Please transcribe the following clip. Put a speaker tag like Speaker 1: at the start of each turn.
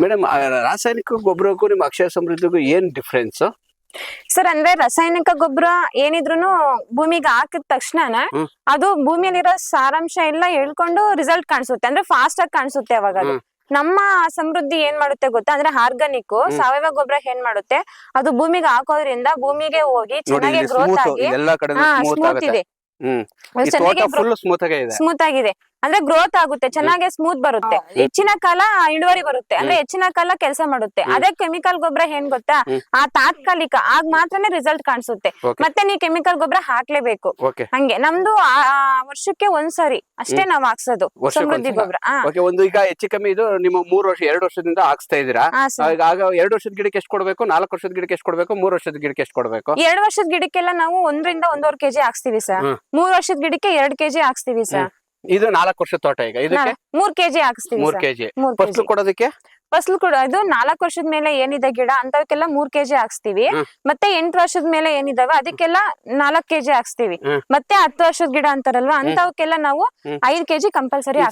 Speaker 1: Madam, ರಾಸಾಯನಿಕ ಗೊಬ್ಬರಕ್ಕೂ ನಿಮ್ಮ ಅಕ್ಷಯ ಸಮೃದ್ಧಿಗೂ ಏನ್ ಡಿಫ್ರೆನ್ಸ್?
Speaker 2: ಸರ್ ಅಂದ್ರೆ ರಾಸಾಯನಿಕ ಗೊಬ್ಬರ ಏನಿದ್ರು ಭೂಮಿಗೆ ಹಾಕಿದ ತಕ್ಷಣ ಅದು ಭೂಮಿಯಲ್ಲಿರೋ ಸಾರಾಂಶ ಎಲ್ಲ ಹೇಳ್ಕೊಂಡು ರಿಸಲ್ಟ್ ಕಾಣಿಸುತ್ತೆ, ಅಂದ್ರೆ ಫಾಸ್ಟ್ ಆಗಿ ಕಾಣಿಸುತ್ತೆ ಅವಾಗ ಅದು. ನಮ್ಮ ಸಮೃದ್ಧಿ ಏನ್ ಮಾಡುತ್ತೆ ಗೊತ್ತಾ, ಅಂದ್ರೆ ಆರ್ಗಾನಿಕ್ ಸಾವಯವ ಗೊಬ್ಬರ ಏನ್ ಮಾಡುತ್ತೆ, ಅದು ಭೂಮಿಗೆ ಹಾಕೋದ್ರಿಂದ ಭೂಮಿಗೆ ಹೋಗಿ ಚೆನ್ನಾಗಿ ಗ್ರೋತ್ ಆಗಿ ಸ್ಮೂತ್ ಇದೆ, ಸ್ಮೂತ್ ಆಗಿದೆ, ಅಂದ್ರೆ ಗ್ರೋತ್ ಆಗುತ್ತೆ, ಚೆನ್ನಾಗಿ ಸ್ಮೂತ್ ಬರುತ್ತೆ, ಹೆಚ್ಚಿನ ಕಾಲ ಇಳುವರಿ ಬರುತ್ತೆ, ಅಂದ್ರೆ ಹೆಚ್ಚಿನ ಕಾಲ ಕೆಲಸ ಮಾಡುತ್ತೆ. ಅದೇ ಕೆಮಿಕಲ್ ಗೊಬ್ಬರ ಏನ್ ಗೊತ್ತಾ, ಆ ತಾತ್ಕಾಲಿಕ ಆಗ ಮಾತ್ರನೇ ರಿಸಲ್ಟ್ ಕಾಣಿಸುತ್ತೆ, ಮತ್ತೆ ನೀವು ಕೆಮಿಕಲ್ ಗೊಬ್ಬರ ಹಾಕ್ಲೇಬೇಕು. ಹಂಗೆ ನಮ್ದು ವರ್ಷಕ್ಕೆ ಒಂದ್ಸರಿ ಅಷ್ಟೇ ನಾವ್ ಹಾಕ್ಸೋದು ಸಮೃದ್ಧಿ ಗೊಬ್ಬರ.
Speaker 1: ಒಂದು ಈಗ ಹೆಚ್ಚು ಕಮ್ಮಿ ಇದು ನಿಮ್ಮ 3 ವರ್ಷ 2 ವರ್ಷದಿಂದ ಹಾಕ್ಸ್ತಾ ಇದೀರಾ. ಆಗ 2 ವರ್ಷದ ಗಿಡಕ್ಕೆ ಎಷ್ಟು ಕೊಡ್ಬೇಕು, 4 ವರ್ಷದ ಗಿಡಕ್ಕೆ ಎಷ್ಟು ಕೊಡ್ಬೇಕು, 3 ವರ್ಷದ ಗಿಡಕ್ಕೆ ಎಷ್ಟು ಕೊಡ್ಬೇಕು?
Speaker 2: 2 ವರ್ಷದ ಗಿಡಕ್ಕೆಲ್ಲ ನಾವು 1 ರಿಂದ 1.5 ಕೆಜಿ ಹಾಕ್ಸ್ತೀವಿ ಸರ್. 3 ವರ್ಷದ ಗಿಡಕ್ಕೆ 2 ಕೆಜಿ ಹಾಕ್ಸ್ತೀವಿ ಸರ್.
Speaker 1: ಇದು 4 ವರ್ಷ ತೋಟ, ಈಗ ಇದಕ್ಕೆ
Speaker 2: 3 ಕೆಜಿ ಹಾಕ್ಸ್ತೀವಿ.
Speaker 1: 3 ಕೆಜಿ ಫಸಲು ಕೊಡೋದಕ್ಕೆ
Speaker 2: ಫಸಲು ಕೂಡ ಇದು 4 ವರ್ಷದ ಮೇಲೆ ಏನಿದೆ ಗಿಡ ಅಂತವಕ್ಕೆಲ್ಲ 3 ಕೆಜಿ ಹಾಕ್ಸ್ತೀವಿ. ಮತ್ತೆ 8 ವರ್ಷದ ಮೇಲೆ ಏನಿದಾವೆ ಅದಕ್ಕೆಲ್ಲ 4 ಕೆಜಿ ಹಾಕ್ಸ್ತೀವಿ. ಮತ್ತೆ 10 ವರ್ಷದ ಗಿಡ ಅಂತಾರಲ್ವಾ ಅಂತವಕ್ಕೆಲ್ಲ ನಾವು 5 ಕೆಜಿ ಕಂಪಲ್ಸರಿ